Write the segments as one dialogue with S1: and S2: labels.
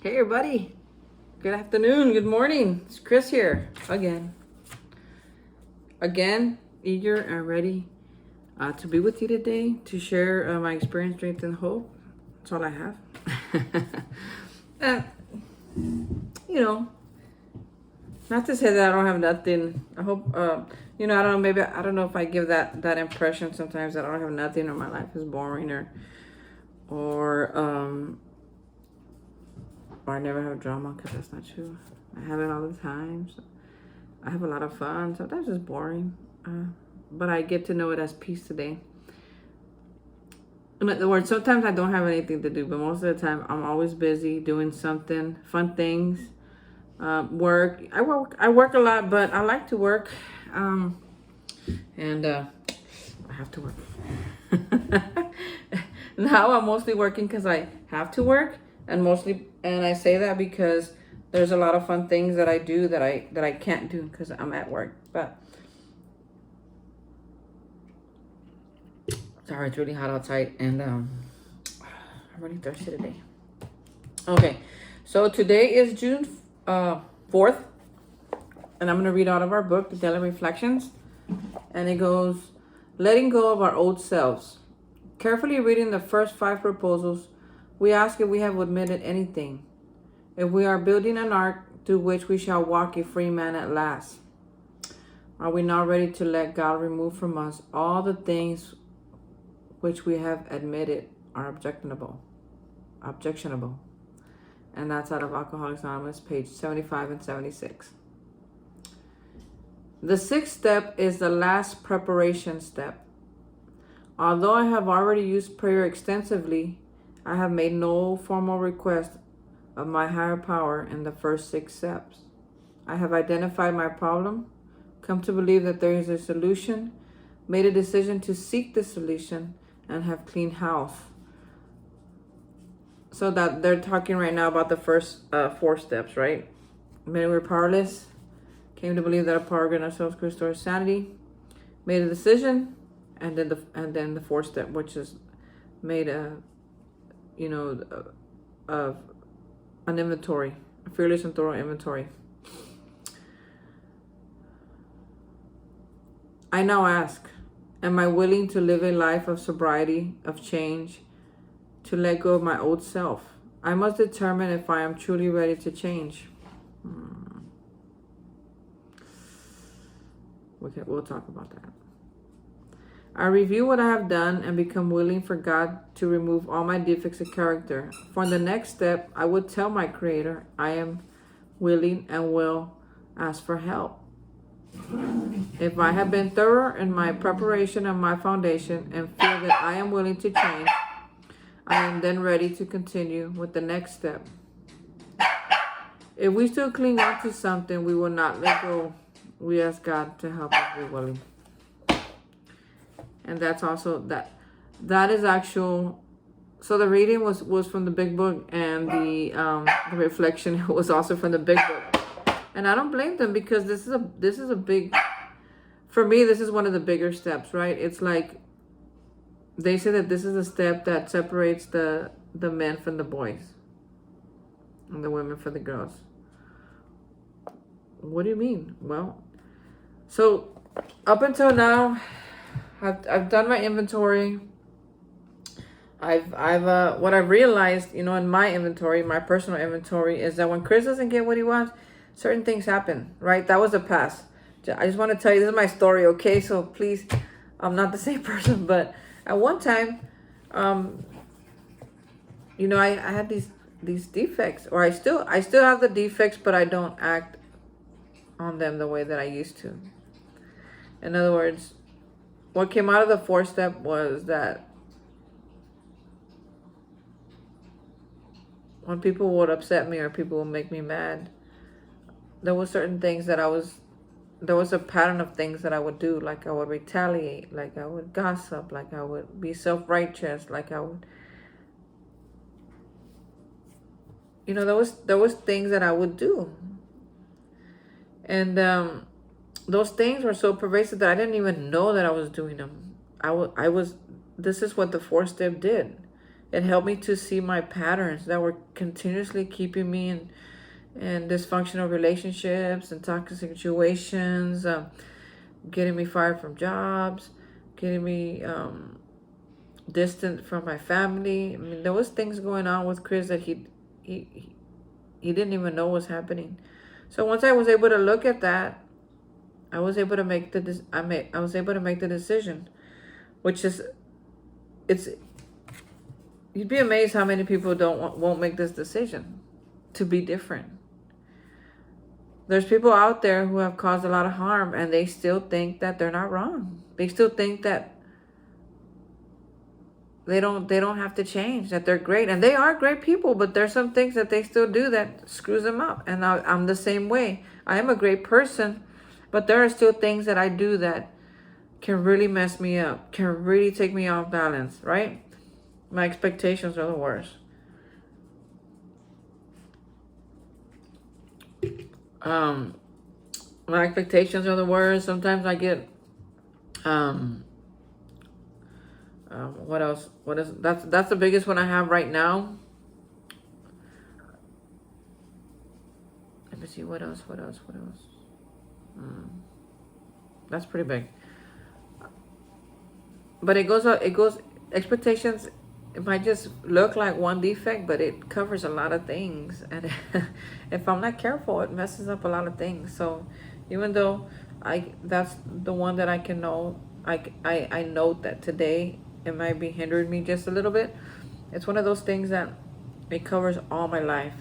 S1: Hey everybody, good afternoon, good morning. It's Chris here again, eager and ready to be with you today to share my experience, strength, and hope. That's all I have. uh, you know, not to say that I don't have nothing. I hope, I don't know, maybe, I don't know if I give that impression sometimes that I don't have nothing or my life is boring or I never have drama, because that's not true. I have it all the time. So I have a lot of fun. Sometimes it's boring, but I get to know it as peace today. In other words, sometimes I don't have anything to do, but most of the time I'm always busy doing something, fun things, work. I work a lot, but I like to work, and I have to work. Now I'm mostly working because I have to work, and I say that because there's a lot of fun things that I do that I can't do because I'm at work. But sorry, it's really hot outside, and I'm really thirsty today. Okay, so today is June 4th, and I'm gonna read out of our book, The Daily Reflections, and it goes, letting go of our old selves. Carefully reading the first 5 proposals, we ask if we have admitted anything, if we are building an ark through which we shall walk a free man at last. Are we now ready to let God remove from us all the things which we have admitted are objectionable? And that's out of Alcoholics Anonymous, page 75 and 76. The 6th step is the last preparation step. Although I have already used prayer extensively, I have made no formal request of my higher power in the first 6 steps. I have identified my problem, come to believe that there is a solution, made a decision to seek the solution, and have cleaned house. So that they're talking right now about the first 4 steps, right? Many were powerless, came to believe that a power greater than ourselves could restore sanity, made a decision, and then the 4th step, which is made of an inventory, a fearless and thorough inventory. I now ask, am I willing to live a life of sobriety, of change, to let go of my old self? I must determine if I am truly ready to change. We'll talk about that. I review what I have done and become willing for God to remove all my defects of character. For the next step, I would tell my Creator I am willing and will ask for help. If I have been thorough in my preparation and my foundation and feel that I am willing to change, I am then ready to continue with the next step. If we still cling on to something we will not let go, we ask God to help us be willing. And that's also that is actual. So the reading was from the big book, and the reflection was also from the big book. And I don't blame them, because this is a big, for me, this is one of the bigger steps, right? It's like they say that this is a step that separates the men from the boys and the women from the girls. What do you mean? Well, so up until now, I've done my inventory. I've what I've realized, in my inventory, my personal inventory, is that when Chris doesn't get what he wants, certain things happen, right? That was the past. I just want to tell you, this is my story, okay? So please, I'm not the same person, but at one time, I had these defects, or I still have the defects, but I don't act on them the way that I used to. In other words, what came out of the 4th step was that when people would upset me or people would make me mad, there were certain things that there was a pattern of things that I would do. Like I would retaliate, like I would gossip, like I would be self-righteous, like I would, there was things that I would do. And those things were so pervasive that I didn't even know that I was doing them. This is what the 4th step did. It helped me to see my patterns that were continuously keeping me in dysfunctional relationships and toxic situations, getting me fired from jobs, getting me distant from my family. I mean, there was things going on with Chris that he he didn't even know was happening. So once I was able to look at that, I was able to make I was able to make the decision, which is, it's, you'd be amazed how many people won't make this decision to be different. There's people out there who have caused a lot of harm and they still think that they're not wrong. They still think that they don't have to change, that they're great. And they are great people, but there's some things that they still do that screws them up. And I'm the same way. I am a great person, but there are still things that I do that can really mess me up, can really take me off balance, right? My expectations are the worst. My expectations are the worst. Sometimes I get what else? That's the biggest one I have right now. Let me see, what else? That's pretty big. But it goes expectations. It might just look like one defect, but it covers a lot of things. And if I'm not careful, it messes up a lot of things. So even though that's the one that I can know, I note that today it might be hindering me just a little bit. It's one of those things that it covers all my life,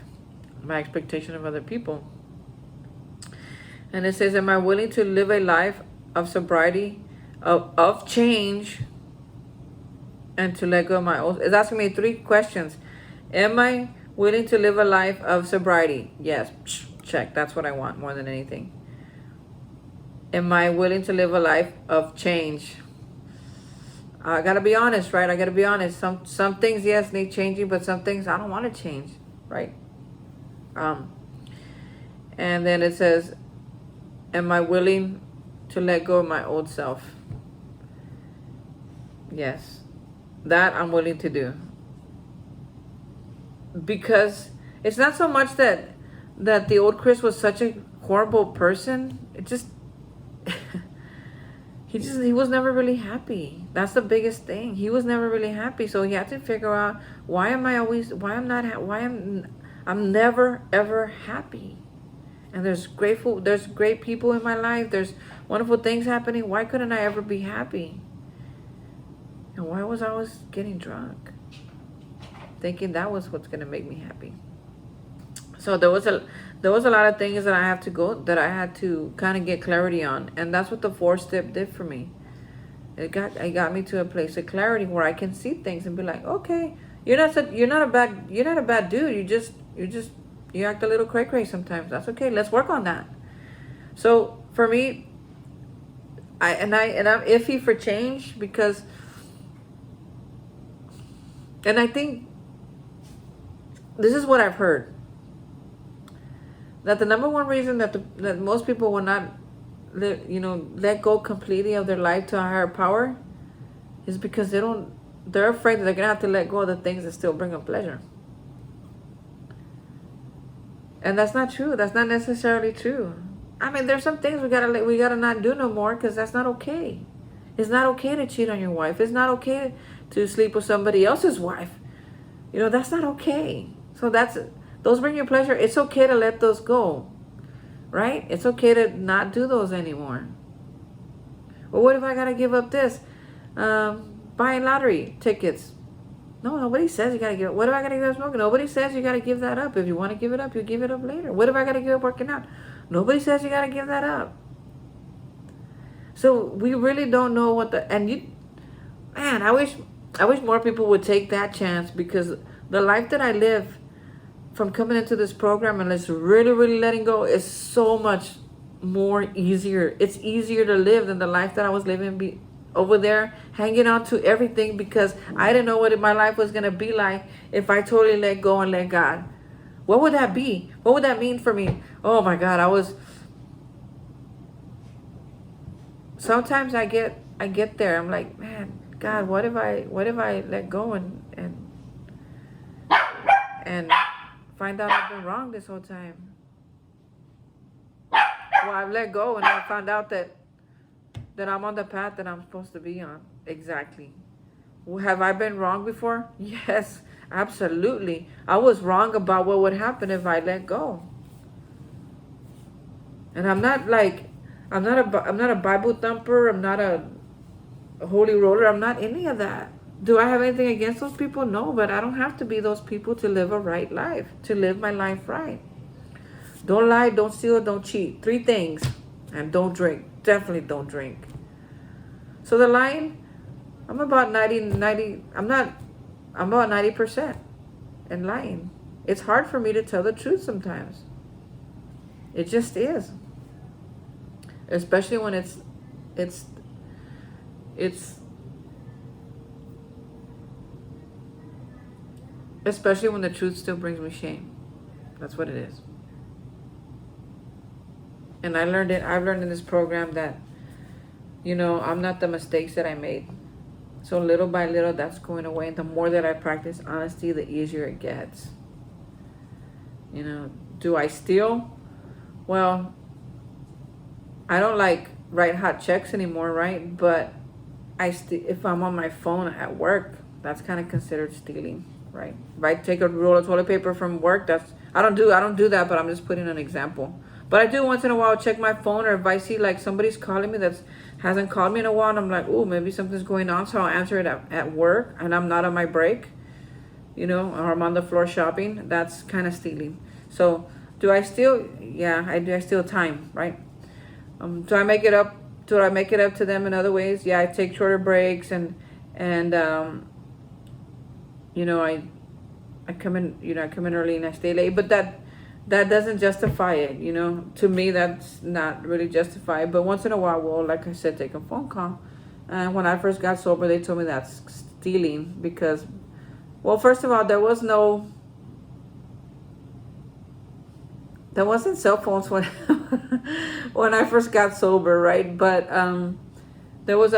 S1: my expectation of other people. And it says, am I willing to live a life of sobriety, of change, and to let go of my old? It's asking me 3 questions. Am I willing to live a life of sobriety? Yes, check. That's what I want more than anything. Am I willing to live a life of change? I gotta be honest, right? I gotta be honest. Some things, yes, need changing, but some things I don't want to change, right? And then it says, am I willing to let go of my old self? Yes, that I'm willing to do. Because it's not so much that the old Chris was such a horrible person. It just he was never really happy. That's the biggest thing. He was never really happy. So he had to figure out, I'm never ever happy. And there's great people in my life. There's wonderful things happening. Why couldn't I ever be happy? And why was I always getting drunk? Thinking that was what's gonna make me happy. So there was a lot of things that I had to kind of get clarity on, and that's what the 4-step did for me. It got me to a place of clarity where I can see things and be like, okay, you're not a bad dude. You act a little cray sometimes. That's okay. Let's work on that. So for me, I'm iffy for change because, and I think this is what I've heard, that the number one reason that most people will not let go completely of their life to a higher power is because they're afraid that they're gonna have to let go of the things that still bring them pleasure. And that's not true. That's not necessarily true. I mean, there's some things we gotta not do no more, because that's not okay. It's not okay to cheat on your wife. It's not okay to sleep with somebody else's wife. That's not okay. So those bring you pleasure. It's okay to let those go, right? It's okay to not do those anymore. Well, what if I gotta give up this? Buying lottery tickets. No, nobody says you gotta give up. What if I gotta give up smoking? Nobody says you gotta give that up. If you want to give it up, you give it up later. What if I gotta give up working out? Nobody says you gotta give that up. So we really don't know I wish more people would take that chance, because the life that I live from coming into this program and it's really, really letting go is so much more easier. It's easier to live than the life that I was living over there, hanging on to everything, because I didn't know what my life was going to be like if I totally let go and let God. What would that be? What would that mean for me? Oh my God, sometimes I get there. I'm like, man, God, what if I let go and and find out I've been wrong this whole time. Well, I've let go and I found out that I'm on the path that I'm supposed to be on. Exactly. Have I been wrong before? Yes, absolutely. I was wrong about what would happen if I let go. And I'm not a Bible thumper. I'm not a holy roller. I'm not any of that. Do I have anything against those people? No, but I don't have to be those people to live a right life, to live my life right. Don't lie, don't steal, don't cheat. 3 things. And don't drink. Definitely don't drink. So the lying, I'm about 90, I'm about 90% in lying. It's hard for me to tell the truth sometimes. It just is. Especially when it's especially when the truth still brings me shame. That's what it is. And I've learned in this program that, I'm not the mistakes that I made. So little by little, that's going away. And the more that I practice honesty, the easier it gets. Do I steal? Well, I don't write hot checks anymore, right? But if I'm on my phone at work, that's kind of considered stealing, right? If I take a roll of toilet paper from work, I don't do that, but I'm just putting an example. But I do once in a while check my phone, or if I see somebody's calling me that hasn't called me in a while, and I'm like, oh, maybe something's going on, so I'll answer it at work, and I'm not on my break, or I'm on the floor shopping. That's kind of stealing. So do I steal? Yeah, I do. I steal time, right? Do I make it up? Do I make it up to them in other ways? Yeah, I take shorter breaks and I come in, I come in early and I stay late, but that doesn't justify it, To me, that's not really justified. But once in a while, well, like I said, take a phone call. And when I first got sober, they told me that's stealing because, well, first of all, there wasn't cell phones when when I first got sober, right? But there was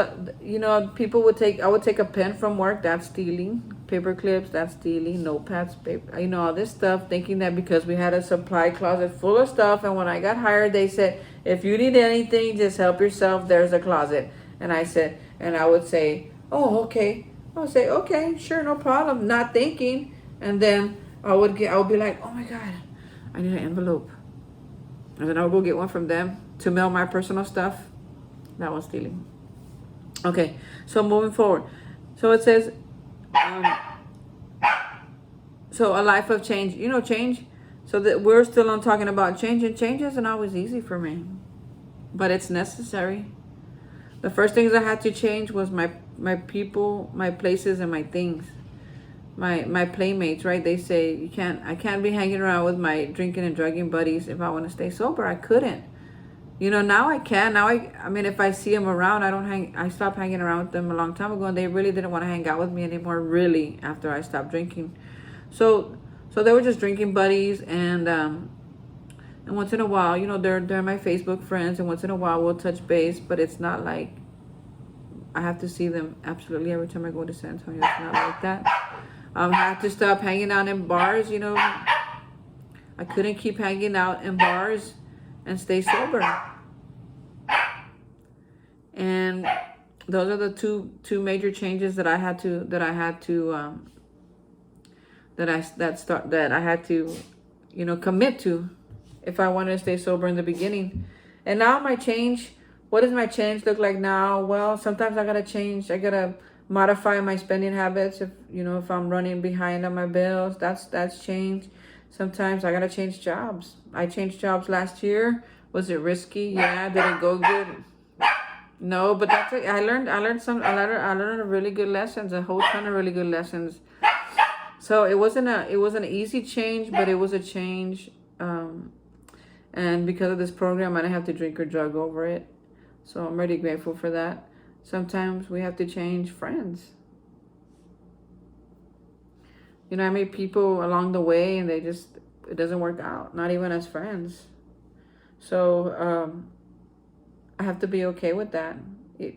S1: people I would take a pen from work, that's stealing. Paper clips, that's stealing. Notepads, paper, all this stuff, thinking that because we had a supply closet full of stuff, and when I got hired, they said, if you need anything, just help yourself, there's a closet. And I would say, oh, okay. I would say, okay, sure, no problem, not thinking. And then I would be like, oh my God, I need an envelope. And then I would go get one from them to mail my personal stuff. That was stealing. Okay, so moving forward. So it says, so a life of change, change. So that we're still on talking about change, and change isn't always easy for me, but it's necessary. The first things I had to change was my people, my places, and my things. My playmates, right? They say I can't be hanging around with my drinking and drugging buddies if I want to stay sober. I couldn't. Now I can. Now I mean, if I see them around, I stopped hanging around with them a long time ago, and they really didn't want to hang out with me anymore, really, after I stopped drinking. So they were just drinking buddies, and once in a while, they're my Facebook friends, and once in a while we'll touch base, but it's not like I have to see them absolutely every time I go to San Antonio. It's not like that. I had to stop hanging out in bars, I couldn't keep hanging out in bars and stay sober. And those are the two major changes that I had to commit to if I wanted to stay sober in the beginning. And now what does my change look like now? Well, sometimes I gotta modify my spending habits. If I'm running behind on my bills, that's change. Sometimes I gotta change jobs. I changed jobs last year. Was it risky? Yeah. Did it go good? No, but that's it. I learned really good lessons, a whole ton of really good lessons. So it wasn't an easy change, but it was a change. And because of this program, I didn't have to drink or drug over it. So I'm really grateful for that. Sometimes we have to change friends. I meet people along the way, and it doesn't work out, not even as friends. So I have to be okay with that,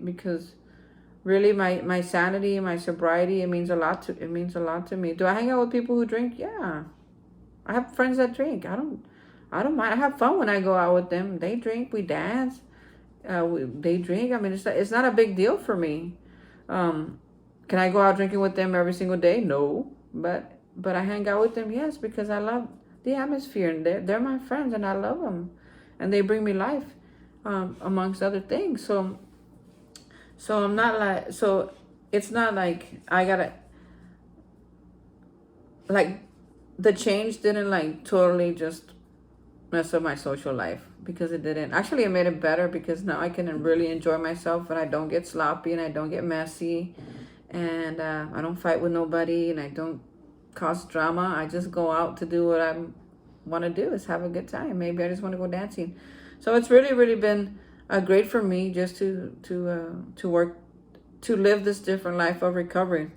S1: because really my sanity, my sobriety, it means a lot to me. Do I hang out with people who drink? Yeah. I have friends that drink. I don't mind. I have fun when I go out with them. They drink, we dance. They drink. I mean, it's not a big deal for me. Um, can I go out drinking with them every single day? No, but I hang out with them, yes, because I love the atmosphere, and they're my friends, and I love them, and they bring me life, amongst other things. So I'm not like so. It's not like I gotta like the change didn't like totally just mess up my social life, because it didn't. Actually, it made it better, because now I can really enjoy myself, and I don't get sloppy, and I don't get messy, and I don't fight with nobody, and I don't cause drama. I just go out to do what I want to do, is have a good time. Maybe I just want to go dancing. So it's really, really been great for me just to work, to live this different life of recovery.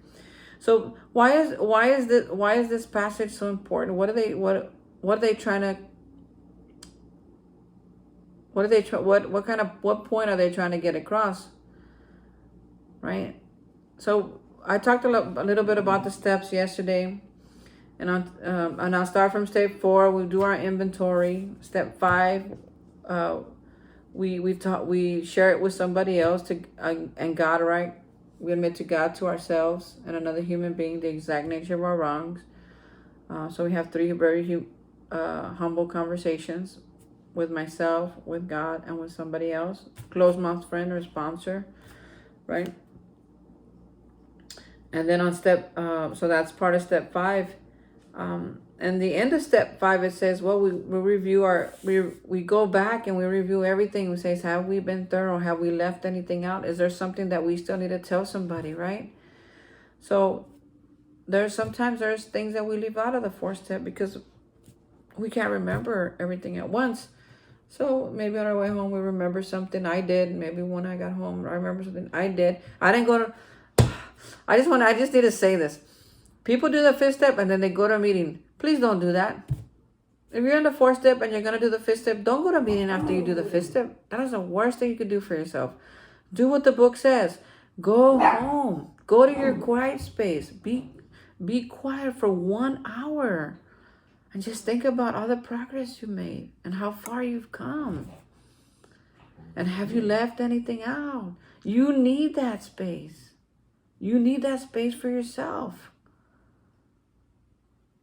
S1: So why is this passage so important? What are they trying to what point are they trying to get across, right? So I talked a little bit about the steps yesterday, and I'll start from step 4. We do our inventory. Step 5, we share it with somebody else and God, right? We admit to God, to ourselves, and another human being the exact nature of our wrongs. So we have 3 very humble conversations with myself, with God, and with somebody else, closed mouth friend or sponsor, right? And then on so that's part of step 5. And the end of step 5, it says, well, we review we go back and we review everything. We say, have we been thorough? Have we left anything out? Is there something that we still need to tell somebody, right? So sometimes there's things that we leave out of the 4th step because we can't remember everything at once. So maybe on our way home, we remember something I did. Maybe when I got home, I remember something I did. I didn't go to, I just need to say this. People do the 5th step and then they go to a meeting. Please don't do that. If you're in the 4th step and you're going to do the 5th step, don't go to a meeting after you do the 5th step. That is the worst thing you could do for yourself. Do what the book says. Go home. Go to your quiet space. Be quiet for 1 hour. And just think about all the progress you made and how far you've come. And have you left anything out? You need that space. You need that space for yourself.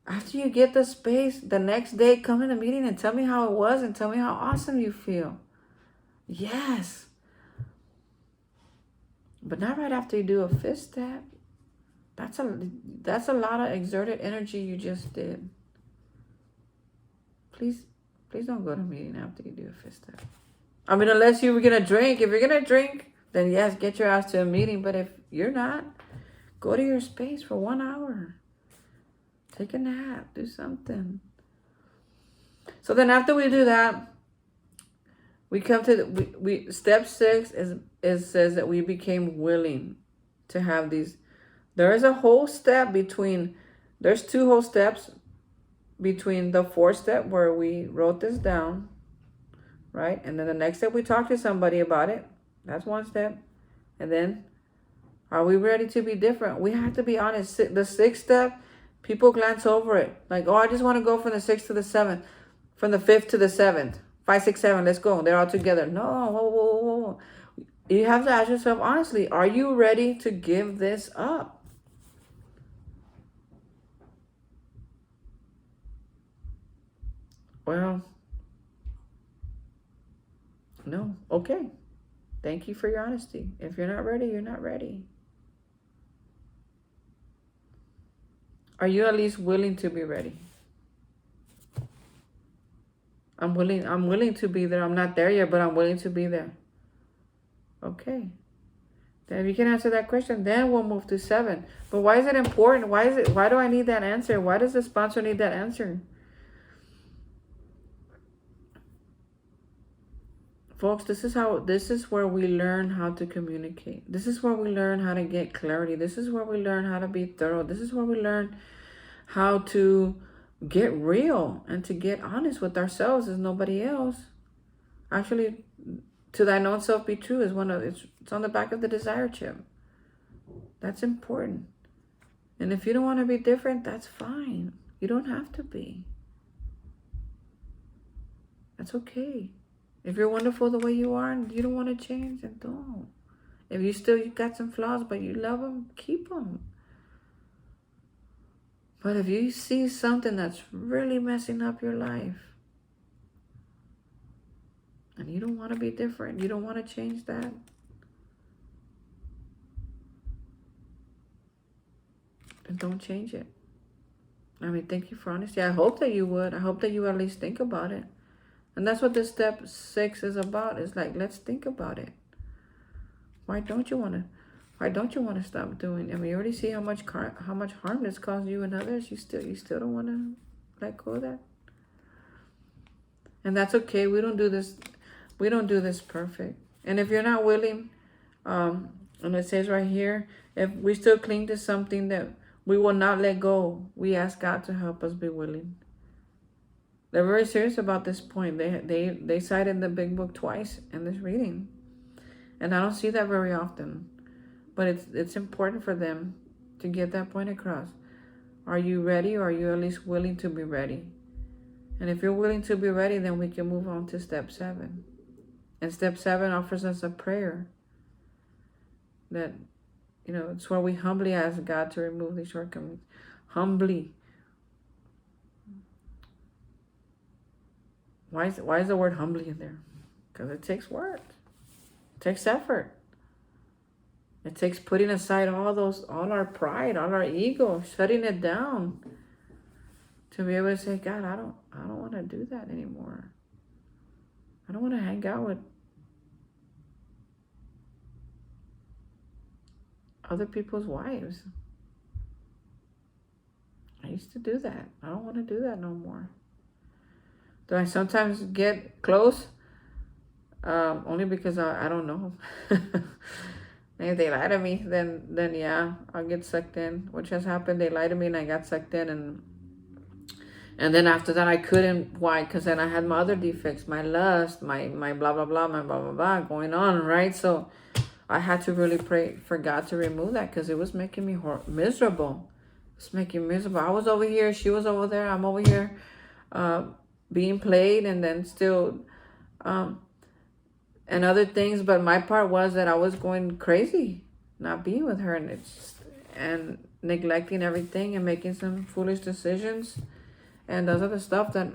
S1: After you get the space, the next day, come in a meeting and tell me how it was and tell me how awesome you feel. Yes. But not right after you do a 5th step. That's a lot of exerted energy you just did. Please don't go to a meeting after you do a 5th step. I mean, unless you were going to drink. If you're going to drink, then yes, get your ass to a meeting. But if you're not, go to your space for 1 hour. Take a nap. Do something. So then after we do that, we come to step 6 says that we became willing to have these. There is a whole step there's 2 whole steps between the 4th step where we wrote this down, right? And then the next step, we talk to somebody about it. That's 1 step. And then, are we ready to be different? We have to be honest. The 6th step, people glance over it. Like, oh, I just want to go from the 6th to the 7th. From the 5th to the 7th. 5, 6, 7, let's go. They're all together. No, whoa. You have to ask yourself honestly, are you ready to give this up? Well, no. Okay. Thank you for your honesty. If you're not ready, you're not ready. Are you at least willing to be ready? I'm willing to be there. I'm not there yet, but I'm willing to be there. Okay. Then if you can answer that question, then we'll move to 7. But why is it important? Why do I need that answer? Why does the sponsor need that answer? Folks, this is where we learn how to communicate. This is where we learn how to get clarity. This is where we learn how to be thorough. This is where we learn how to get real and to get honest with ourselves as nobody else. Actually, to thine own self be true is it's on the back of the desire chip. That's important. And if you don't want to be different, that's fine. You don't have to be. That's okay. If you're wonderful the way you are and you don't want to change, then don't. If you got some flaws, but you love them, keep them. But if you see something that's really messing up your life, and you don't want to be different, you don't want to change that, then don't change it. I mean, thank you for honesty. I hope that you would. I hope that you at least think about it. And that's what this step 6 is about. It's like, let's think about it. Why don't you want to stop doing? I mean, you already see how much harm this caused you and others. You still don't want to let go of that. And that's okay. We don't do this perfect. And if you're not willing, and it says right here, if we still cling to something that we will not let go, we ask God to help us be willing. They're very serious about this point. They cited the big book twice in this reading. And I don't see that very often. But it's important for them to get that point across. Are you ready, or are you at least willing to be ready? And if you're willing to be ready, then we can move on to step 7. And step 7 offers us a prayer that, it's where we humbly ask God to remove these shortcomings. Humbly. Why is the word humbly in there? Because it takes work. It takes effort. It takes putting aside all our pride, all our ego, shutting it down to be able to say, God, I don't want to do that anymore. I don't want to hang out with other people's wives. I used to do that. I don't want to do that no more. Do I sometimes get close? Only because I don't know. If they lie to me, then yeah, I'll get sucked in, which has happened. They lied to me and I got sucked in, and then after that I couldn't. Why? Because then I had my other defects, my lust, my blah blah blah, my blah blah blah going on, right? So I had to really pray for God to remove that, because it was making me miserable. It's making me miserable. I was over here, she was over there, I'm over here, being played, and then still, and other things. But my part was that I was going crazy, not being with her, and neglecting everything and making some foolish decisions and those other stuff that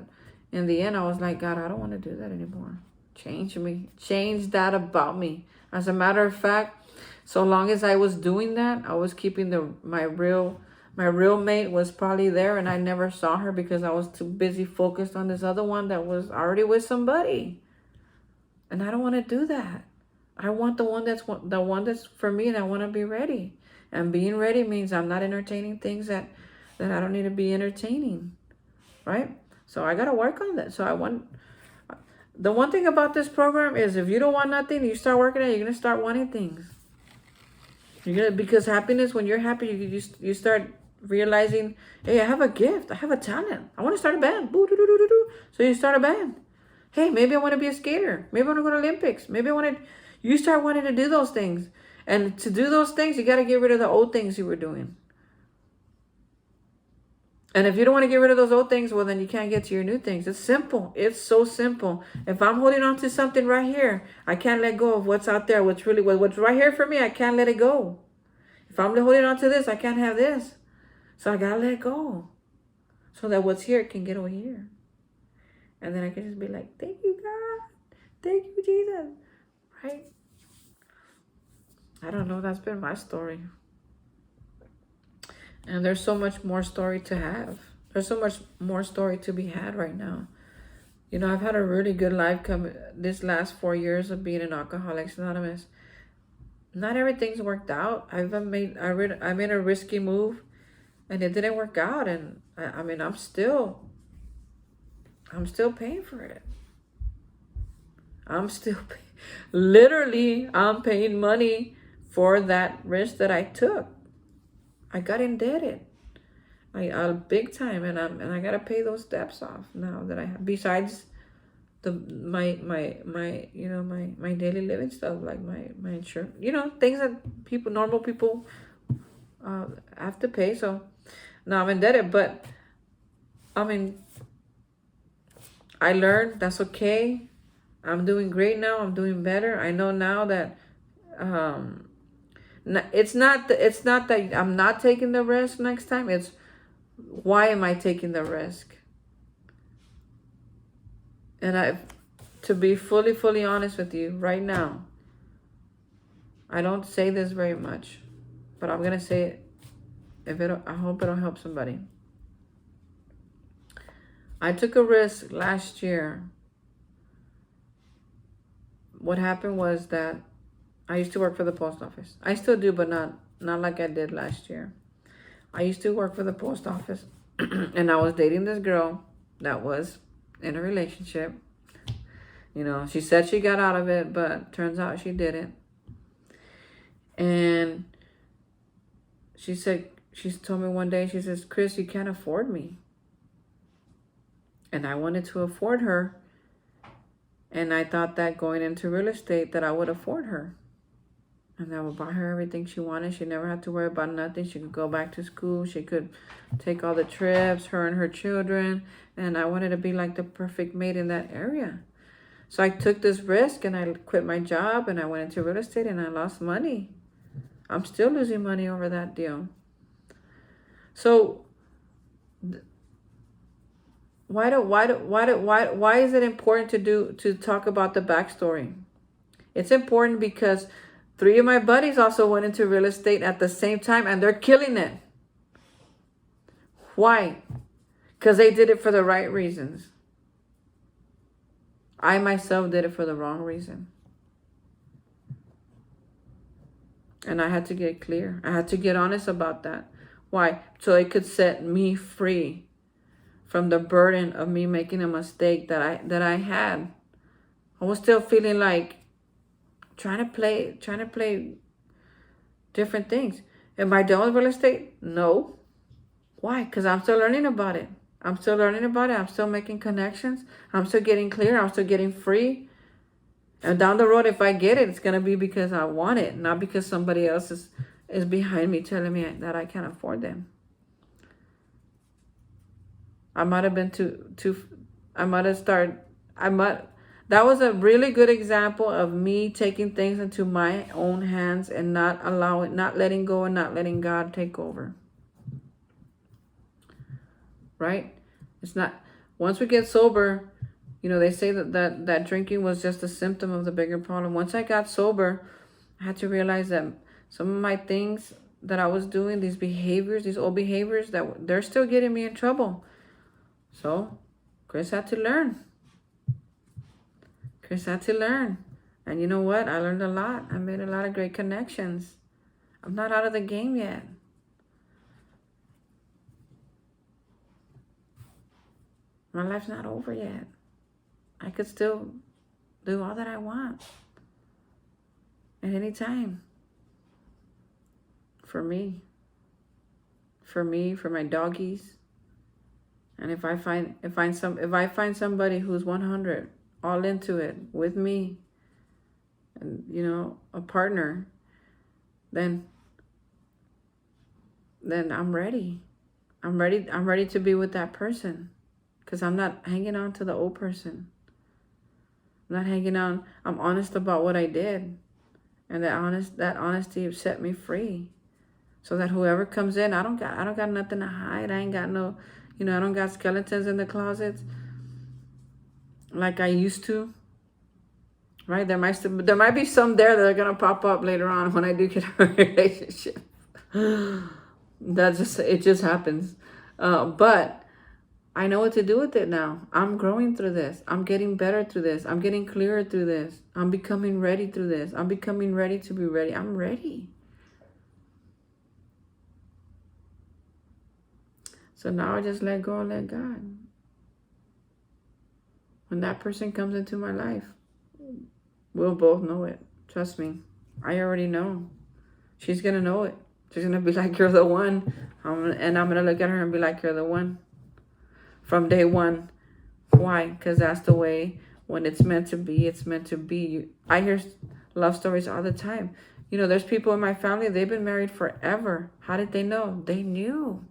S1: in the end I was like, God, I don't want to do that anymore. Change me. Change that about me. As a matter of fact, so long as I was doing that, I was keeping my real mate was probably there, and I never saw her because I was too busy focused on this other one that was already with somebody. And I don't want to do that. I want the one that's for me, and I want to be ready. And being ready means I'm not entertaining things that I don't need to be entertaining, right? So I got to work on that. So the one thing about this program is, if you don't want nothing, you start working at it, you're going to start wanting things. Because happiness, when you're happy, you start realizing, hey, I have a gift. I have a talent. I want to start a band. So you start a band. Hey, maybe I want to be a skater. Maybe I want to go to Olympics. You start wanting to do those things. And to do those things, you got to get rid of the old things you were doing. And if you don't want to get rid of those old things, well, then you can't get to your new things. It's simple. It's so simple. If I'm holding on to something right here, I can't let go of what's out there. What's right here for me, I can't let it go. If I'm holding on to this, I can't have this. So I got to let it go, so that what's here can get over here. And then I can just be like, thank you, God. Thank you, Jesus. Right? I don't know. That's been my story. And there's so much more story to have. There's so much more story to be had right now. I've had a really good life this last 4 years of being an Alcoholics Anonymous. Not everything's worked out. I made a risky move, and it didn't work out. And I'm still paying for it. Literally, I'm paying money for that risk that I took. I got indebted, big time, and I gotta pay those debts off now that I have. Besides my daily living stuff, like my insurance, things that normal people have to pay. So now I'm indebted, but I learned that's okay. I'm doing great now. I'm doing better. I know now that um, it's not that I'm not taking the risk next time. It's why am I taking the risk? And to be fully honest with you right now, I don't say this very much, but I'm gonna say it. I hope it'll help somebody. I took a risk last year. What happened was that I used to work for the post office. I still do, but not like I did last year. I used to work for the post office, and I was dating this girl that was in a relationship. You know, she said she got out of it, but turns out she didn't. And she told me one day, she says, Chris, you can't afford me. And I wanted to afford her. And I thought that going into real estate that I would afford her. And I would buy her everything she wanted. She never had to worry about nothing. She could go back to school. She could take all the trips, her and her children. And I wanted to be like the perfect mate in that area. So I took this risk and I quit my job and I went into real estate and I lost money. I'm still losing money over that deal. So why is it important to talk about the backstory? It's important because 3 of my buddies also went into real estate at the same time and they're killing it. Why? Because they did it for the right reasons. I myself did it for the wrong reason. And I had to get clear. I had to get honest about that. Why? So it could set me free from the burden of me making a mistake that I had. I was still feeling like trying to play different things. Am I done with real estate? No. Why? Because I'm still learning about it. I'm still making connections. I'm still getting clear. I'm still getting free. And down the road, if I get it, it's going to be because I want it, not because somebody else is behind me telling me that I can't afford them. That was a really good example of me taking things into my own hands and not letting go and not letting God take over. Right? It's not, once we get sober, you know, they say that drinking was just a symptom of the bigger problem. Once I got sober, I had to realize that some of my things that I was doing, these old behaviors, that they're still getting me in trouble. So Chris had to learn. And you know what? I learned a lot. I made a lot of great connections. I'm not out of the game yet. My life's not over yet. I could still do all that I want at any time. For me, for my doggies. And if I find somebody who's 100 all into it with me, and you know, a partner, then I'm ready. I'm ready to be with that person, because I'm not hanging on to the old person. I'm not hanging on. I'm honest about what I did, and that honesty set me free, so that whoever comes in, I don't got nothing to hide. I ain't got no, you know, I don't got skeletons in the closets like I used to. Right? There might be some there that are gonna pop up later on when I do get a relationship. It just happens. But I know what to do with it now. I'm growing through this. I'm getting better through this. I'm getting clearer through this. I'm becoming ready through this. I'm becoming ready to be ready. I'm ready. So now I just let go and let God. When that person comes into my life, we'll both know it. Trust me. I already know. She's going to know it. She's going to be like, you're the one. And I'm going to look at her and be like, you're the one. From day one. Why? Because that's the way, when it's meant to be, it's meant to be. I hear love stories all the time. You know, there's people in my family, they've been married forever. How did they know? They knew.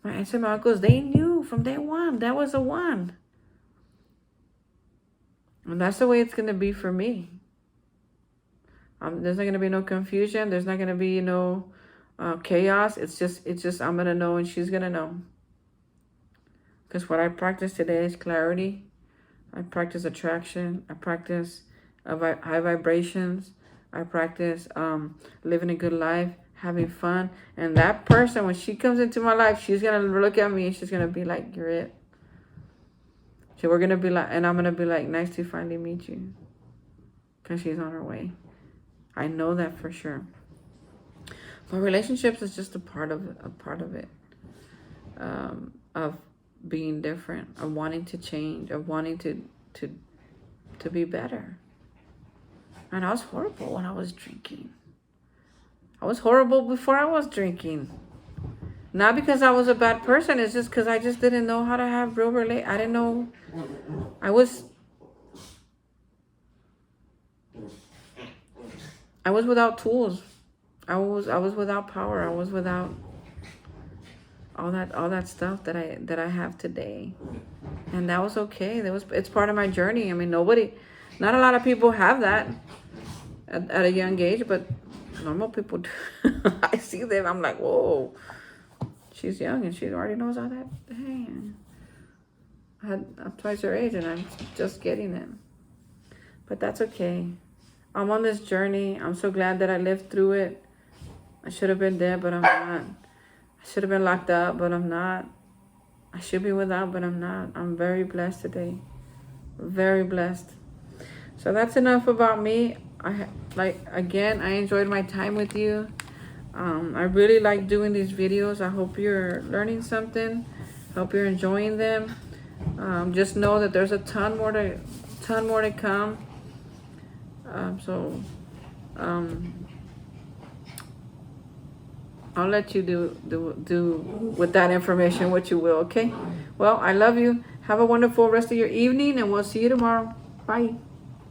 S1: My aunts and my uncles, they knew from day one. That was the one. And that's the way it's going to be for me. There's not going to be no confusion. There's not going to be no chaos. It's just I'm going to know and she's going to know. Because what I practice today is clarity. I practice attraction. I practice high vibrations. I practice living a good life, having fun. And that person, when she comes into my life, she's going to look at me and she's going to be like, you're it. So we're going to be like, and I'm going to be like, nice to finally meet you. Because she's on her way. I know that for sure. But relationships is just a part of it. Of being different, of wanting to change, of wanting to be better. And I was horrible when I was drinking. I was horrible before I was drinking. Not because I was a bad person. It's just because I just didn't know how to have real I didn't know. I was without tools. I was without power. I was without all that stuff that I have today. And that was okay. It's part of my journey. I mean, not a lot of people have that at a young age, but normal people do. I see them. I'm like, whoa, she's young and she already knows all that. Dang. I'm twice her age and I'm just getting it. But that's okay. I'm on this journey. I'm so glad that I lived through it. I should have been dead, but I'm not. I should have been locked up, but I'm not. I should be without, but I'm not. I'm very blessed today. Very blessed. So that's enough about me. I enjoyed my time with you. I really like doing these videos. I hope you're learning something. Hope you're enjoying them. Just know that there's a ton more to come. I'll let you do with that information what you will, okay? Well, I love you. Have a wonderful rest of your evening, and we'll see you tomorrow. Bye.